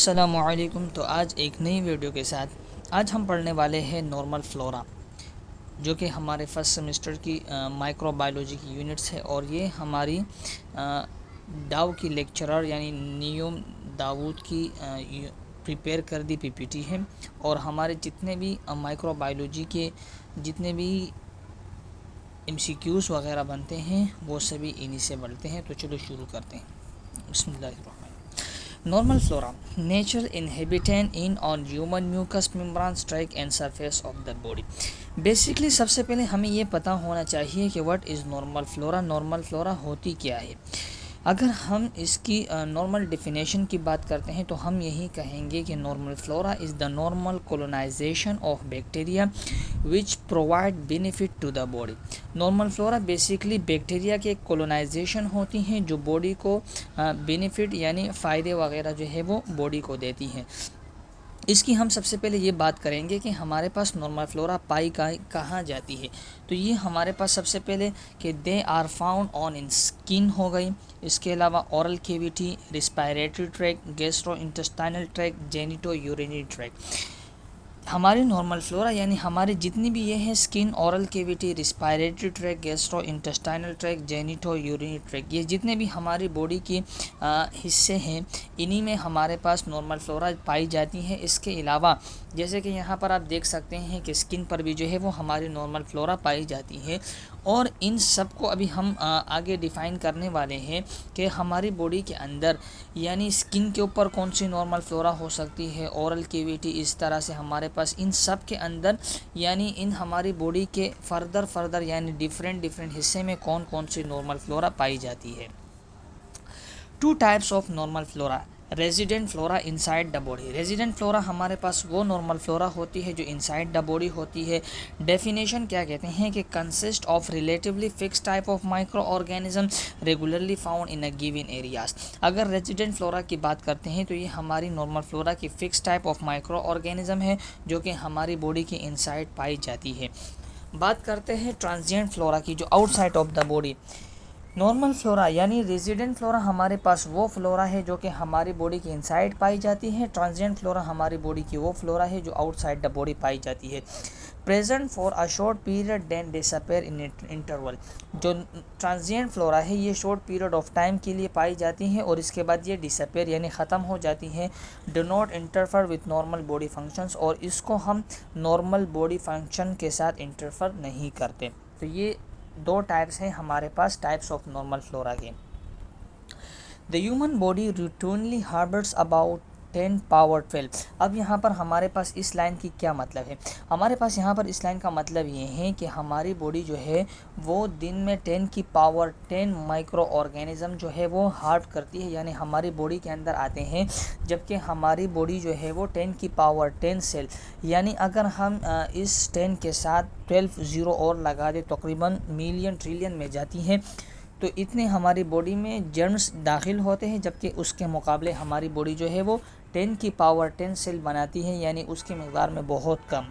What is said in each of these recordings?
अस्सलामुअलैकुम। तो आज एक नई वीडियो के साथ आज हम पढ़ने वाले हैं नॉर्मल फ्लोरा, जो कि हमारे फर्स्ट सेमेस्टर की माइक्रोबायोलॉजी की यूनिट्स है। और ये हमारी डाव की लेक्चरर यानी नियोम दाऊद की प्रिपेयर कर दी पीपीटी है। और हमारे जितने भी माइक्रोबायोलॉजी के जितने भी एमसीक्यूज़ वगैरह बनते हैं वो सभी इन्हीं से बनते हैं। तो चलो शुरू करते हैं। बिस्मिल्लाह। Normal flora, natural inhabitant in on human mucous membrane, tract and surface of the body. Basically सबसे पहले हमें ये पता होना चाहिए कि what is normal flora. Normal flora होती क्या है। अगर हम इसकी नॉर्मल डेफिनेशन की बात करते हैं तो हम यही कहेंगे कि normal flora is the normal colonization of bacteria which provide benefit to the body. Normal flora basically bacteria के कोलोनाइजेशन होती हैं जो बॉडी को बेनिफिट यानी फ़ायदे वगैरह जो है वो बॉडी को देती हैं। इसकी हम सबसे पहले ये बात करेंगे कि हमारे पास नॉर्मल फ्लोरा पाई कहाँ जाती है। तो ये हमारे पास सबसे पहले कि they are found on in skin हो गई। इसके अलावा oral cavity, respiratory tract, gastrointestinal tract, genitourinary tract. हमारी नॉर्मल फ्लोरा यानी हमारे जितनी भी ये हैं skin, oral cavity, respiratory tract, gastrointestinal tract, genitourinary tract, ये जितने भी हमारी बॉडी के हिस्से हैं इन्हीं में हमारे पास नॉर्मल फ्लोरा पाई जाती है। इसके अलावा जैसे कि यहाँ पर आप देख सकते हैं कि स्किन पर भी जो है वो हमारी नॉर्मल फ्लोरा पाई जाती है। और इन सब को अभी हम आगे डिफ़ाइन करने वाले हैं कि हमारी बॉडी के अंदर यानी स्किन के ऊपर कौन सी नॉर्मल फ्लोरा हो सकती है, ओरल कैविटी, इस तरह से हमारे पास इन सब के अंदर यानी इन हमारी बॉडी के फर्दर यानी डिफरेंट हिस्से में कौन कौन सी नॉर्मल फ्लोरा पाई जाती है। Two types of normal flora. Resident flora inside the body. Resident flora हमारे पास वो नॉर्मल फ्लोरा होती है जो इनसाइड द बॉडी होती है। डेफिनेशन क्या कहते हैं कि consist of relatively fix type of micro organism regularly found in a given areas. अगर रेजिडेंट फ्लोरा की बात करते हैं तो ये हमारी नॉर्मल फ्लोरा की fix type of micro organism है जो कि हमारी बॉडी के इनसाइड पाई जाती है। बात करते हैं ट्रांजिएंट फ्लोरा की जो outside of the body. Normal flora यानी रेजिडेंट फ्लोरा हमारे पास वो फ्लोरा है जो कि हमारी बॉडी के इनसाइड पाई जाती है। ट्रांजिएंट फ्लोरा हमारी बॉडी की वो फ्लोरा है जो आउटसाइड द बॉडी पाई जाती है। Present for a short period then disappear in interval. जो ट्रांजिएंट फ्लोरा है ये शॉर्ट पीरियड ऑफ टाइम के लिए पाई जाती हैं और इसके बाद ये डिसअपेयर यानी ख़त्म हो जाती हैं। Do not interfere with normal body functions, और इसको हम नॉर्मल बॉडी फंक्शन के साथ इंटरफेयर नहीं करते। तो ये दो टाइप्स हैं हमारे पास टाइप्स ऑफ नॉर्मल फ्लोरा के। The human body routinely harbours about 10 power 12। अब यहाँ पर हमारे पास इस लाइन की क्या मतलब है। हमारे पास यहाँ पर इस लाइन का मतलब ये है कि हमारी बॉडी जो है वो दिन में 10 की पावर 10 माइक्रो ऑर्गेनिज्म जो है वो हार्ब करती है यानी हमारी बॉडी के अंदर आते हैं। जबकि हमारी बॉडी जो है वो 10 की पावर 10 सेल यानी अगर हम इस 10 के साथ 12 ज़ीरो और लगा दें तकरीबन मिलियन ट्रिलियन में जाती हैं। तो इतने हमारी बॉडी में जर्म्स दाखिल होते हैं, जबकि उसके मुकाबले हमारी बॉडी जो है वो 10 की पावर 10 सेल बनाती है यानी उसकी मकदार में बहुत कम।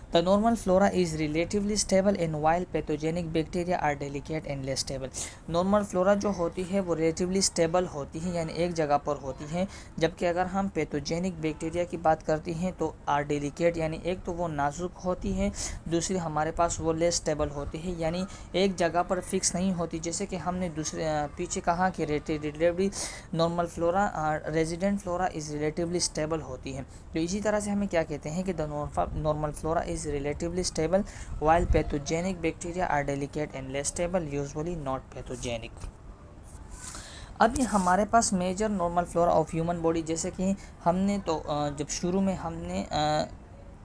The normal flora is relatively stable and while pathogenic bacteria are delicate and less stable. Normal flora जो होती है वो relatively stable होती है यानी एक जगह पर होती है, जबकि अगर हम पैथोजेनिक बैक्टीरिया की बात करती हैं तो आर डेलिकेट यानी एक तो वो नाजुक होती है, दूसरी हमारे पास वो लेस स्टेबल होती है यानी एक जगह पर फिक्स नहीं होती। जैसे कि हमने दूसरे पीछे कहा कि relatively normal flora resident flora is relatively stable होती है। तो इसी तरह से हमें क्या कहते हैं कि the normal flora is relatively stable while pathogenic bacteria are delicate and less stable, usually not pathogenic. अब ये हमारे पास major normal flora of human body, जैसे कि हमने तो जब शुरू में हमने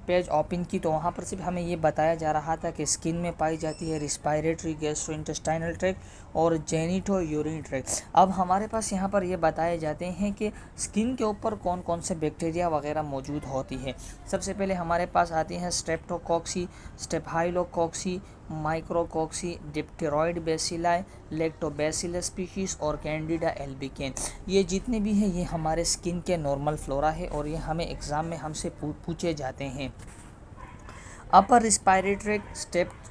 पेज ओपन की तो वहाँ पर सिर्फ हमें ये बताया जा रहा था कि स्किन में पाई जाती है रिस्पायरेटरी, गैस्ट्रोइंटेस्टाइनल ट्रैक्ट और जेनिटो यूरिनरी ट्रैक्ट। अब हमारे पास यहाँ पर ये बताए जाते हैं कि स्किन के ऊपर कौन कौन से बैक्टीरिया वगैरह मौजूद होती है। सबसे पहले हमारे पास आती हैं स्ट्रेप्टोकोक्सी, स्टेफाइलोकोक्सी, माइक्रोकोक्सी, डिप्टेरॉइड बेसिलाई, लैक्टोबैसिलस स्पीशीज़ और कैंडिडा एल्बिकेन। ये जितने भी हैं ये हमारे स्किन के नॉर्मल फ्लोरा है और ये हमें एग्ज़ाम में हमसे पूछे जाते हैं। Upper respiratory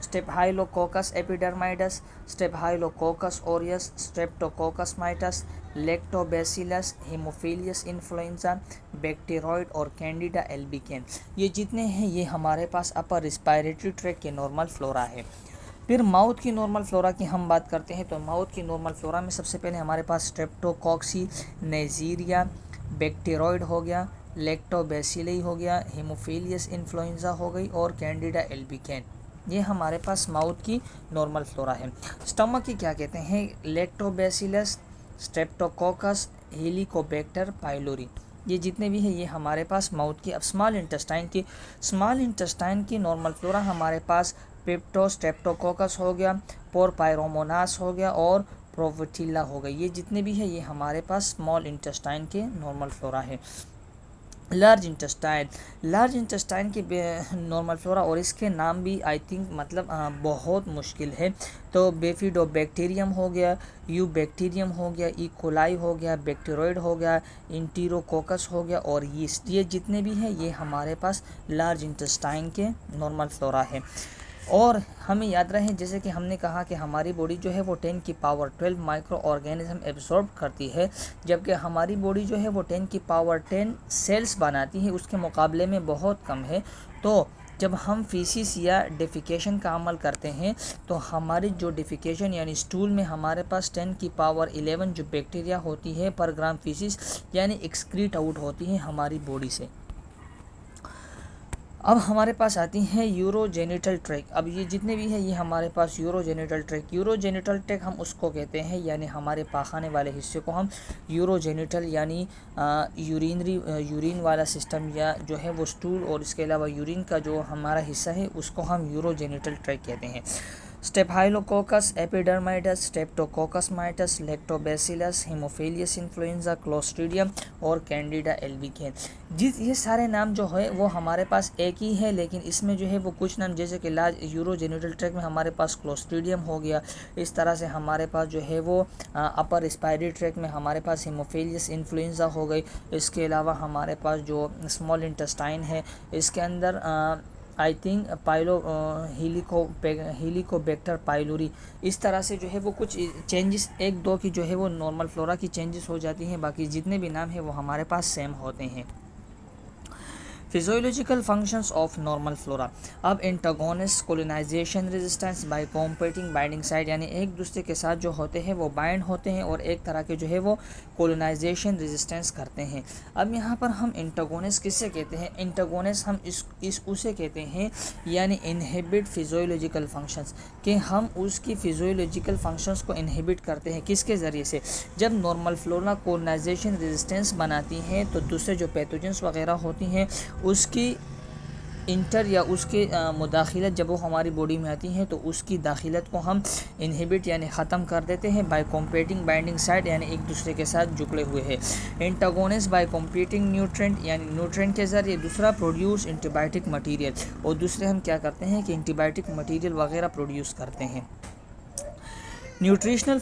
staphylococcus epidermidis, staphylococcus aureus, streptococcus mitis, lactobacillus, haemophilus influenza, bacteroides और कैंडिडा एल्बिकेन। ये जितने हैं ये हमारे पास अपर रिस्पायरेटरी ट्रैक्ट के नॉर्मल फ्लोरा है। फिर माउथ की नॉर्मल फ्लोरा की हम बात करते हैं तो माउथ की नॉर्मल फ्लोरा में सबसे पहले हमारे पास स्ट्रेप्टोकॉक्सी, नेजीरिया, बैक्टीरियोइड हो गया, लैक्टोबैसिली हो गया, हेमोफिलियस इन्फ्लुएंजा हो गई और कैंडिडा एल्बिकेन। ये हमारे पास माउथ की नॉर्मल फ्लोरा है। स्टमक की क्या कहते हैं? Lactobacillus, Streptococcus, Helicobacter pylori. ये जितने भी हैं ये हमारे पास माउथ की। अब स्मॉल इंटेस्टाइन की नॉर्मल फ्लोरा हमारे पास पेप्टो स्ट्रेप्टोकोकस हो गया, पोरपायरोमोनास हो गया और प्रोवोटिला हो गई। ये जितने भी हैं ये हमारे पास स्मॉल इंटेस्टाइन के नॉर्मल फ्लोरा है। लार्ज इंटेस्टाइन की नॉर्मल फ्लोरा, और इसके नाम भी आई थिंक मतलब बहुत मुश्किल है। तो बेफिडोबैक्टीरियम हो गया, यू बैक्टीरियम हो गया, ई कोलाई हो गया, बैक्टीरियोइड हो गया, इंटीरोकोकस हो गया और यीस्ट। ये जितने भी हैं ये हमारे पास लार्ज इंटेस्टाइन के नॉर्मल फ्लोरा है। और हमें याद रहे जैसे कि हमने कहा कि हमारी बॉडी जो है वो 10 की पावर 12 माइक्रो ऑर्गेनिज्म एब्जॉर्ब करती है, जबकि हमारी बॉडी जो है वो 10 की पावर 10 सेल्स बनाती है, उसके मुकाबले में बहुत कम है। तो जब हम फीसिस या डेफिकेशन का अमल करते हैं तो हमारी जो डेफिकेशन यानी स्टूल में हमारे पास 10 की पावर 11 जो बैक्टीरिया होती है पर ग्राम फीसिस यानी एक्सक्रीट आउट होती है हमारी बॉडी से। अब हमारे पास आती हैं यूरोजेनिटल ट्रैक्ट। अब ये जितने भी हैं ये हमारे पास यूरोजेनिटल ट्रैक्ट हम उसको कहते हैं यानी हमारे पाखाने वाले हिस्से को हम यूरोजेनिटल यानी यूरिन वाला सिस्टम या जो है वो स्टूल और इसके अलावा यूरिन का जो हमारा हिस्सा है उसको हम यूरोजेनिटल ट्रैक्ट कहते हैं। Staphylococcus epidermidis, streptococcus mitis, lactobacillus, haemophilus influenza, clostridium और कैंडिडा एल्बिकेन। ये सारे नाम जो है वो हमारे पास एक ही है, लेकिन इसमें जो है वो कुछ नाम जैसे कि लार्ज यूरोजेनिटल ट्रैक्ट में हमारे पास क्लोस्ट्रीडियम हो गया, इस तरह से हमारे पास जो है वो अपर रिस्पायरेटरी ट्रैक्ट में हमारे पास हेमोफिलियस इन्फ्लुएंजा हो गई। इसके अलावा हमारे पास जो स्मॉल इंटेस्टाइन है इसके अंदर आई थिंक हेलिकोबैक्टर पाइलोरी। इस तरह से जो है वो कुछ चेंजेस एक दो की जो है वो नॉर्मल फ्लोरा की चेंजेस हो जाती हैं, बाकी जितने भी नाम है वो हमारे पास सेम होते हैं। Physiological functions of normal flora. अब antagonist colonisation resistance by competing binding site, यानी एक दूसरे के साथ जो होते हैं वो बाइंड होते हैं और एक तरह के जो है वो कोलोनाइजेशन रेजिस्टेंस करते हैं। अब यहाँ पर हम एंटागोनिस्ट किससे कहते हैं? एंटागोनिस्ट हम इस उसे कहते हैं यानी इनहिबिट फिजियोलॉजिकल फंक्शंस, कि हम उसकी फिजियोलॉजिकल फंक्शंस को इनहिबिट करते हैं। किसके ज़रिए से? जब नॉर्मल फ्लोरा कोलोनाइजेशन रेजिस्टेंस बनाती हैं तो दूसरे जो पैथोजेंस वगैरह होती हैं उसकी इंटर या उसके मुदाखिलत जब वो हमारी बॉडी में आती हैं तो उसकी दाखिलत को हम इनहिबिट यानी ख़त्म कर देते हैं बाय कॉम्पीटिंग बाइंडिंग साइट, यानी एक दूसरे के साथ जुड़े हुए हैं। एंटागोनिस्ट बाय कॉम्पीटिंग न्यूट्रेंट, यानी न्यूट्रेंट के ज़रिए। दूसरा प्रोड्यूस एंटीबायोटिक मटीरियल, और दूसरे हम क्या करते हैं कि एंटीबायोटिक मटीरियल वगैरह प्रोड्यूस करते हैं। न्यूट्रिशनल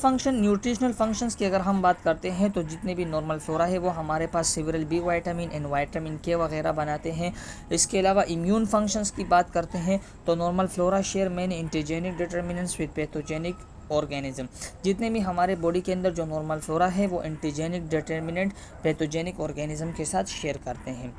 फंक्शंस की अगर हम बात करते हैं तो जितने भी नॉर्मल फ्लोरा है वो हमारे पास several B vitamin and vitamin K वगैरह बनाते हैं। इसके अलावा इम्यून फंक्शंस की बात करते हैं तो normal flora share main antigenic determinants with pathogenic organism. जितने भी हमारे बॉडी के अंदर जो नॉर्मल फ्लोरा है वो एंटीजेनिक डिटर्मिनेंट पैथोजेनिक ऑर्गेनिज्म के साथ शेयर करते हैं।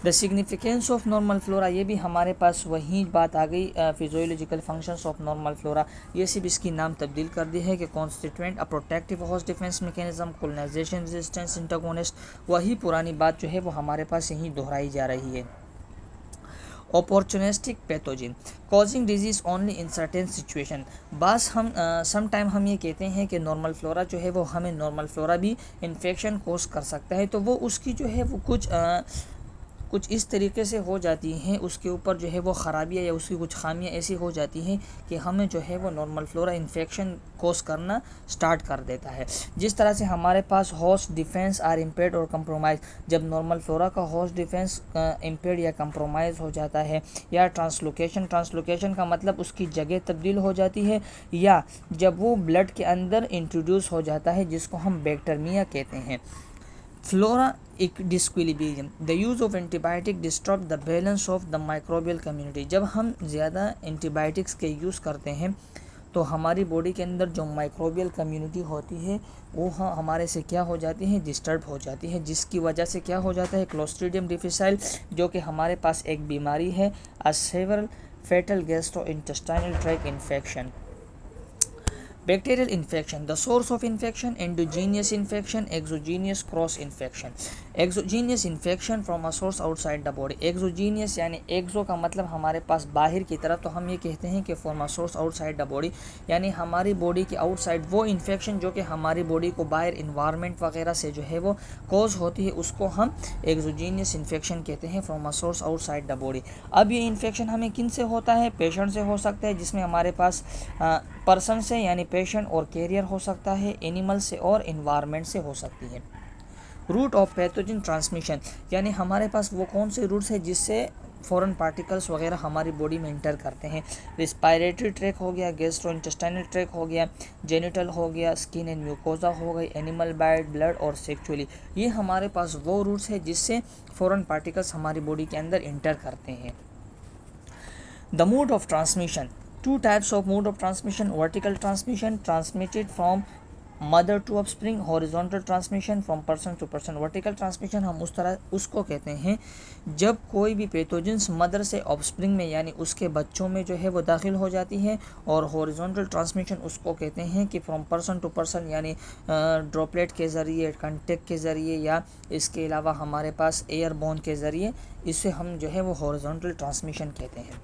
The significance of normal flora, ये भी हमारे पास वही बात आ गई। Physiological functions of normal flora, ये सिर्फ इसकी नाम तब्दील कर दी है कि constituent a protective host defence mechanism, colonisation resistance, antagonist, वही पुरानी बात जो है वो हमारे पास यहीं दोहराई जा रही है। Opportunistic pathogen causing disease only in certain situation. बस हम समटाइम हम ये कहते हैं कि नॉर्मल फ्लोरा जो है वो हमें नॉर्मल फ्लोरा भी इन्फेक्शन कोज कर सकता है, तो वो उसकी जो है वो कुछ इस तरीके से हो जाती हैं, उसके ऊपर जो है वो ख़राबियाँ या उसकी कुछ खामियाँ ऐसी हो जाती हैं कि हमें जो है वो नॉर्मल फ्लोरा इन्फेक्शन कोस करना स्टार्ट कर देता है। जिस तरह से हमारे पास होस्ट डिफेंस आर इम्पेयर्ड और कंप्रोमाइज़, जब नॉर्मल फ्लोरा का होस्ट डिफेंस इम्पेयर्ड या कंप्रोमाइज़ हो जाता है, या ट्रांसलोकेशन का मतलब उसकी जगह तब्दील हो जाती है, या जब वो ब्लड के अंदर इंट्रोड्यूस हो जाता है जिसको हम बैक्टीरिया कहते हैं। Flora disequilibrium, the use of antibiotic disturb the balance of the microbial community. जब हम ज़्यादा एंटीबायोटिक्स के यूज़ करते हैं तो हमारी बॉडी के अंदर जो माइक्रोबियल कम्युनिटी होती है वो हमारे से क्या हो जाती है, डिस्टर्ब हो जाती है, जिसकी वजह से क्या हो जाता है, क्लोस्ट्रीडियम डिफिसाइल, जो कि हमारे पास एक बीमारी है, a several fatal gastrointestinal tract infection. Bacterial infection, the source of infection, endogenous infection, exogenous cross infection. Exogenous infection from a source outside the body. Exogenous यानी एक्सो का मतलब हमारे पास बाहर की तरफ, तो हम ये कहते हैं कि from a source outside the body, यानी हमारी बॉडी के आउटसाइड वो इन्फेक्शन जो कि हमारी बॉडी को बाहर इन्वायरमेंट वगैरह से जो है वो कॉज होती है, उसको हम एक्सोजीनियस इन्फेक्शन कहते हैं from a source outside the body. अब ये इन्फेक्शन हमें किन से होता है, पेशेंट से हो सकता है, जिसमें हमारे पास पर्सन से यानी पेशेंट और कैरियर हो सकता है, एनिमल से और इन्वायरमेंट से हो सकती है। रूट ऑफ पैथोजन ट्रांसमिशन, यानी हमारे पास वो कौन से रूट्स है जिससे फॉरेन पार्टिकल्स वगैरह हमारी बॉडी में इंटर करते हैं। रिस्पायरेटरी ट्रैक हो गया, गैस्ट्रोइंटेस्टाइनल ट्रैक हो गया, जेनिटल हो गया, स्किन एंड म्यूकोजा हो गई, एनिमल बाइट, ब्लड और सेक्चुअली। ये हमारे पास वो रूट्स है जिससे फॉरेन पार्टिकल्स हमारी बॉडी के अंदर इंटर करते हैं। The mode of transmission, two types of mode of transmission: vertical transmission, transmitted from mother to offspring; horizontal transmission, from person to person। vertical transmission हम उसको कहते हैं जब कोई भी पैथोजेंस मदर से ऑफस्प्रिंग में यानी उसके बच्चों में जो है वो दाखिल हो जाती है, और हॉरिजॉन्टल ट्रांसमिशन उसको कहते हैं कि फ्रॉम पर्सन टू पर्सन, यानी ड्रॉपलेट के ज़रिए, कंटेक्ट के ज़रिए, या इसके अलावा हमारे पास एयरबोर्न के ज़रिए, इससे हम जो है वो हॉरिजॉन्टल ट्रांसमिशन कहते हैं।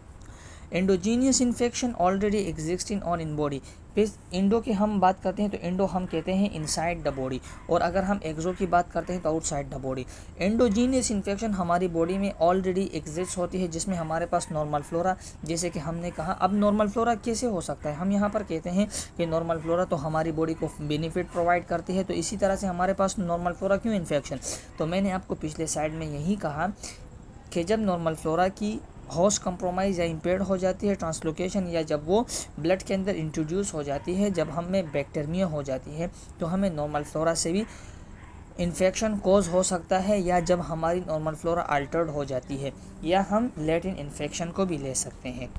Endogenous infection already exist in on in body. फिर इंडो की हम बात करते हैं तो इंडो हम कहते हैं इनसाइड द बॉडी, और अगर हम एक्सो की बात करते हैं तो outside the body. Endogenous infection हमारी बॉडी में ऑलरेडी एग्जिस्ट होती है, जिसमें हमारे पास नॉर्मल फ्लोरा, जैसे कि हमने कहा। अब नॉर्मल फ्लोरा कैसे हो सकता है, हम यहाँ पर कहते हैं कि नॉर्मल फ्लोरा तो हमारी बॉडी को बेनिफिट प्रोवाइड करती है, तो इसी तरह से हमारे पास नॉर्मल फ्लोरा क्यों इन्फेक्शन। तो मैंने आपको पिछले साइड में यही कहा कि जब नॉर्मल फ्लोरा की होस्ट कंप्रोमाइज़ या इम्पेयर्ड हो जाती है, ट्रांसलोकेशन, या जब वो ब्लड के अंदर इंट्रोड्यूस हो जाती है, जब हमें बैक्टीरिया हो जाती है, तो हमें नॉर्मल फ्लोरा से भी इन्फेक्शन कॉज हो सकता है, या जब हमारी नॉर्मल फ्लोरा अल्टर्ड हो जाती है, या हम लेटेंट इन्फेक्शन को भी ले सकते हैं।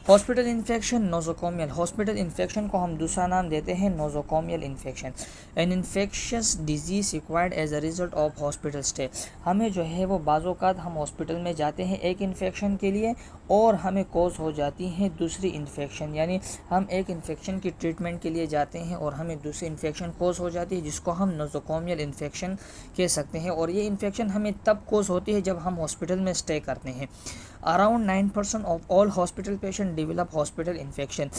Hospital infection, nosocomial. Hospital infection को हम दूसरा नाम देते हैं nosocomial infection. An infectious disease required as a result of hospital stay. हमें जो है वो बाज़-औक़ात हम हॉस्पिटल में जाते हैं एक इन्फेक्शन के लिए, और हमें कॉज हो जाती है दूसरी इन्फेक्शन, यानी हम एक इन्फेक्शन की ट्रीटमेंट के लिए जाते हैं और हमें दूसरी इन्फेक्शन कॉज हो जाती है, जिसको हम नोजोकोमियल इन्फेक्शन कह सकते हैं। और ये इन्फेक्शन हमें तब कॉज होती है जब हम हॉस्पिटल में स्टे करते हैं। Around 9% of all hospital patient develop hospital infection.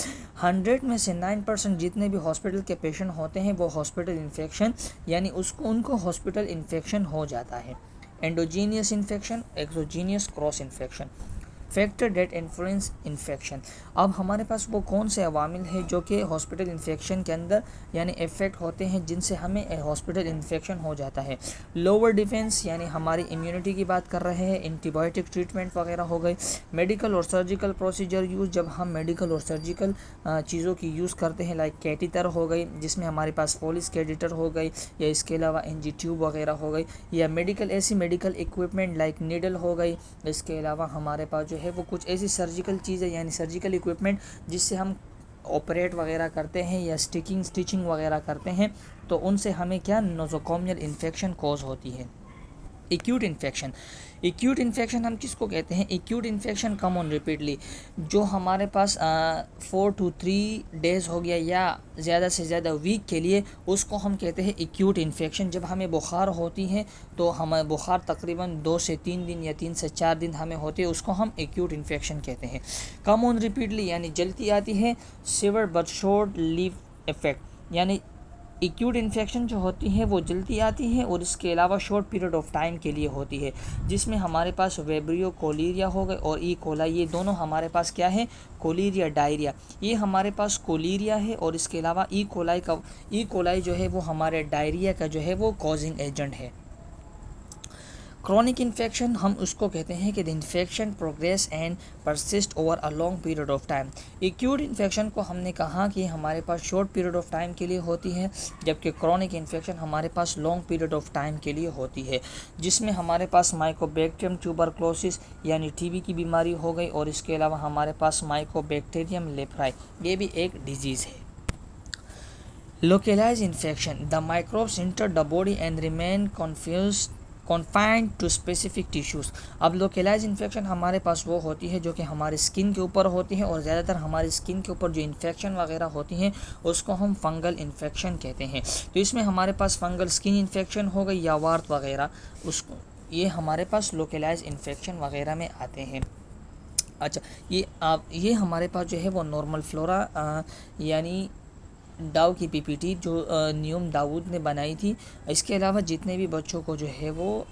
100 में से 9% जितने भी हॉस्पिटल के पेशेंट होते हैं वो हॉस्पिटल इन्फेक्शन यानी उनको हॉस्पिटल इन्फेक्शन हो जाता है। Endogenous infection, exogenous cross infection. Factor that influence infection. अब हमारे पास वो कौन से अवामिल है जो कि हॉस्पिटल इन्फेक्शन के अंदर यानी इफ़ेक्ट होते हैं, जिनसे हमें हॉस्पिटल इन्फेक्शन हो जाता है। लोअर डिफेंस यानी हमारी इम्यूनिटी की बात कर रहे हैं, एंटीबायोटिक ट्रीटमेंट वगैरह हो गई। मेडिकल और सर्जिकल प्रोसीजर यूज़, जब हम मेडिकल और सर्जिकल चीज़ों की यूज़ करते हैं, लाइक कैटीटर हो गई जिसमें हमारे पास फोलिस कैटीटर हो गई, या इसके अलावा एनजी ट्यूब वगैरह हो गई, या मेडिकल ऐसी मेडिकल इक्विपमेंट लाइक नीडल हो गई। इसके अलावा हमारे पास जो है वो कुछ ऐसी सर्जिकल चीज़ें यानी सर्जिकल इक्विपमेंट जिससे हम ऑपरेट वगैरह करते हैं या स्टिचिंग वगैरह करते हैं, तो उनसे हमें क्या नोजोकोमियल इन्फेक्शन कॉज होती है। एक्यूट इन्फेक्शन, एक्यूट इन्फेक्शन हम किसको कहते हैं? Acute infection come on repeatedly, जो हमारे पास 4 to 3 डेज़ हो गया या ज़्यादा से ज़्यादा वीक के लिए, उसको हम कहते हैं एक्यूट इन्फेक्शन। जब हमें बुखार होती है तो हमें बुखार तकरीबन 2 से 3 दिन या 3 से 4 दिन हमें होती है, उसको हम एक्यूट इन्फेक्शन कहते हैं। कम ऑन रिपीटली यानी जल्दी आती है। Severe but short live effect, यानी एक्यूट इन्फेक्शन जो होती है वो जल्दी आती है और इसके अलावा शॉर्ट पीरियड ऑफ टाइम के लिए होती है, जिसमें हमारे पास वेब्रियो कोलीरिया हो गए और ई कोलाई, ये दोनों हमारे पास क्या है? कोलीरिया डायरिया। ये हमारे पास कोलीरिया है और इसके अलावा ई कोलाई जो है वो हमारे डायरिया का जो है वो कॉजिंग एजेंट है। क्रॉनिक इन्फेक्शन हम उसको कहते हैं कि the infection progress and persist over a long period of time. Acute infection को हमने कहा कि हमारे पास शॉर्ट पीरियड ऑफ टाइम के लिए होती है, जबकि क्रॉनिक इन्फेक्शन हमारे पास लॉन्ग पीरियड ऑफ टाइम के लिए होती है, जिसमें हमारे पास माइकोबैक्टीरियम ट्यूबरक्लोसिस यानी टीबी की बीमारी हो गई, और इसके अलावा हमारे पास माइकोबैक्टीरियम लेप्राई, ये भी एक डिजीज़ है। Localized infection. The microbes enter the body and remain confined to specific tissues. अब लोकेलाइज इन्फेक्शन हमारे पास वो होती है जो कि हमारे स्किन के ऊपर होती है, और ज़्यादातर हमारी स्किन के ऊपर जो इन्फेक्शन वगैरह होती हैं उसको हम फंगल इन्फेक्शन कहते हैं। तो इसमें हमारे पास फंगल स्किन इन्फेक्शन हो गई या वार्त वगैरह, उसको ये हमारे पास लोकेलाइज इन्फेक्शन वगैरह में आते हैं। अच्छा, ये हमारे पास जो है वो नॉर्मल फ्लोरा यानी डाव की पीपीटी जो न्यूम दाऊद ने बनाई थी। इसके अलावा जितने भी बच्चों को जो है वो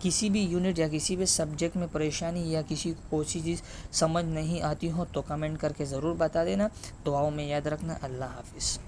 किसी भी यूनिट या किसी भी सब्जेक्ट में परेशानी या किसी को कोई चीज़ समझ नहीं आती हो तो कमेंट करके ज़रूर बता देना। दुआओं में याद रखना। अल्लाह हाफिज़।